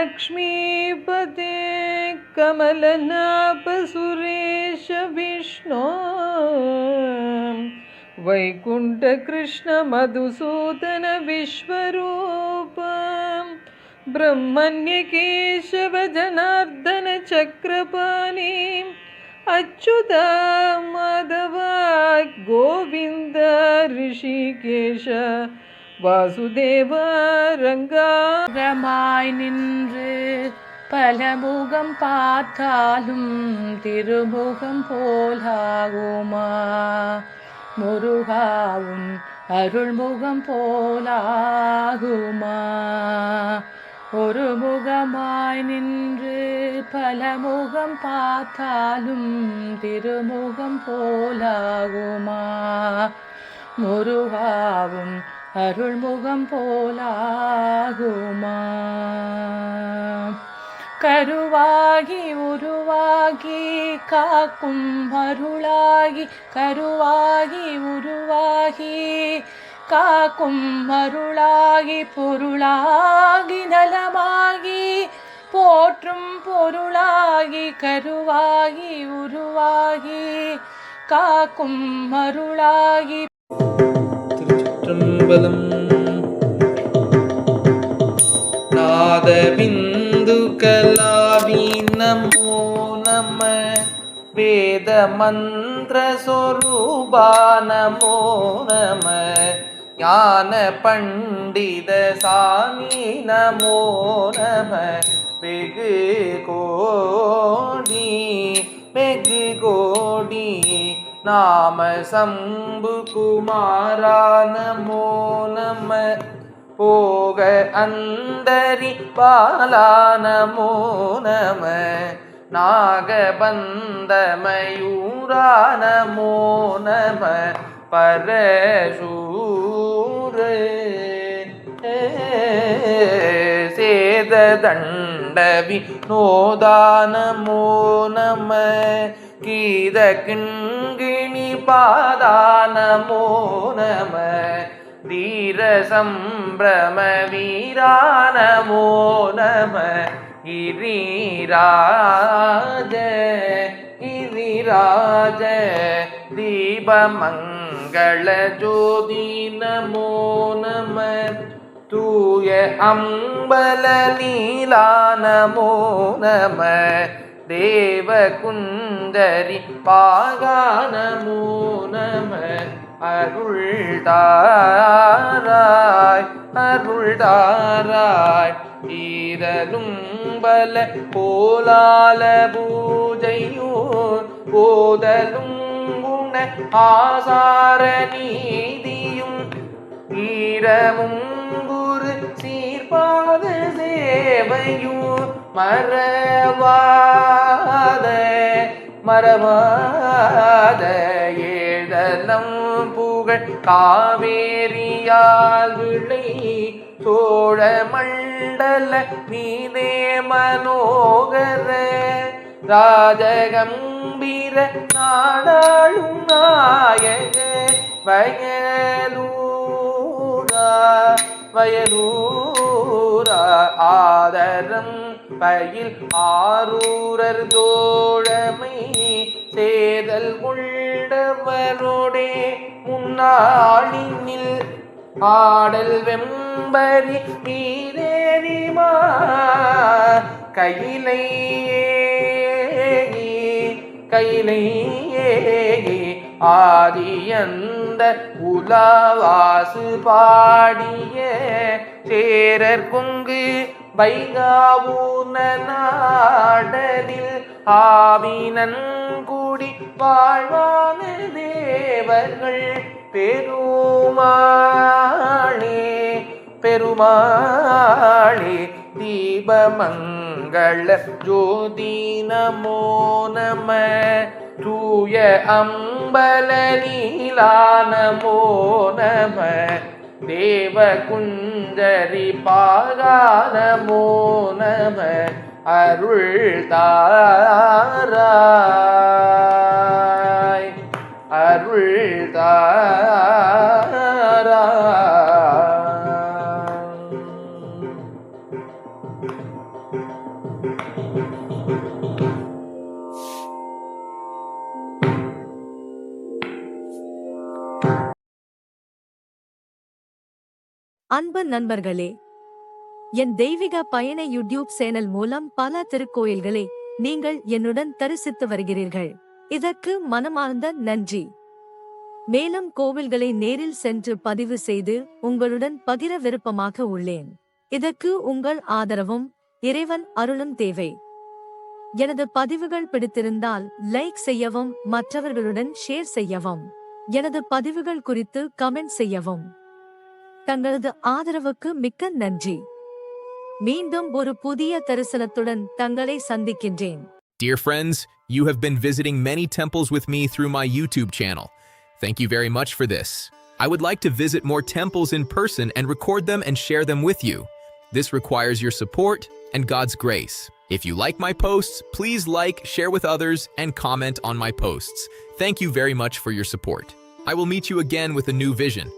लक्ष्मीपते कमलनाभ सुरेश विष्णो वैकुंठ कृष्ण मधुसूदन विश्वरूप ब्रह्मण्य केशव जनार्दन चक्रपाणि अच्युता माधव गोविंद ऋषिकेश வாசுதேவ ரங்கா. நின்று பலமுகம் பார்த்தாலும் திருமுகம் போலாகுமா? முருகாவும் அருள்முகம் போலாகுமா? ஒரு முகமாய் நின்று பலமுகம் பார்த்தாலும் திருமுகம் போலாகுமா? முருகாவும் அருள்முகம் போலாகுமா? கருவாகி உருவாகி காக்கும் அருளாகி, கருவாகி உருவாகி காக்கும் அருளாகி, பொருளாகி நலமாகி போற்றும் பொருளாகி, கருவாகி உருவாகி காக்கும் அருளாகி. திருச்சிற்றம்பலம். நாதபிந்து கலாவி நமோ நம, வேத மந்திர சொரூபா நமோ நம, ஞான பண்டித சாமி நமோ நம, வெகு கோடி வெகு கோடி நாம சம்பு குமாரா நமோ நம, போக அந்தரி பாலா நமோ நம, நாகபந்த மயூரா நமோ நம, பரசூர சேத தண்ட வினோதா நமோ நம, கீத கிண்கிணி பாதா நமோ நம, தீர சம்பிரம வீரா நமோ நம, கிரிராஜ கிரிராஜ தீபமங்கள ஜோதி நமோ நம, தூய அம்பல லீலா நமோ நம, தேவ குந்தரி பாகா நமோ நம, அருள்தாராய் அருள்தாராய் ஈரலும் பல கோலால பூஜையோ போதலும் குண ஆசார நீதியும் ஈரமும் குரு சீர்பாத சேவையும் மறவாத மறவாத ஏழலம் புகழ் காவேரியால் விளை சோழ மண்டல மீதே மனோகர ராஜகம்பீர நாடாளும் நாயக வயலூரா வயலூரா ஆதரம் பயில் ஆரூரர் தோழமை சேதல் கொண்டவரோடே முன்னாளினில் ஆடல் வெம்பரி மீதேரிமா கையிலை கையிலை ஆதியந்த உலவாசு பாடிய சேரர் கொங்கு வைகாவூன நாடலில் ஆவினன்குடி வாழ்வான தேவர்கள் பெருமாளே பெருமாளே தீபமங்கள ஜோதி நமோ நம, தூய அம்பல லீலா நமோ நம, தேவ குஞ்சரி பாகா நமோ நம, அருள்தாராய் அருள்தாராய். அன்பு நண்பர்களே, என் தெய்வீக பயண யூடியூப் சேனல் மூலம் பல திருக்கோயில்களை நீங்கள் என்னுடன் தரிசித்து வருகிறீர்கள். இதற்கு மனமார்ந்த நன்றி. மேலும் கோவில்களை நேரில் சென்று பதிவு செய்து உங்களுடன் பகிர விருப்பமாக உள்ளேன். இதற்கு உங்கள் ஆதரவும் இறைவன் அருளும் தேவை. எனது பதிவுகள் பிடித்திருந்தால் லைக் செய்யவும், மற்றவர்களுடன் ஷேர் செய்யவும், எனது பதிவுகள் குறித்து கமெண்ட் செய்யவும். தங்களது ஆதரவுக்கு மிக்க நன்றி. மீண்டும் ஒரு புதிய தரிசனத்துடன் தங்களை சந்திக்கின்றேன். Dear friends, you have been visiting many temples with me through my YouTube channel. Thank you very much for this. I would like to visit more temples in person and record them and share them with you. This requires your support and God's grace. If you like my posts, please like, share with others, and comment on my posts. Thank you very much for your support. I will meet you again with a new vision.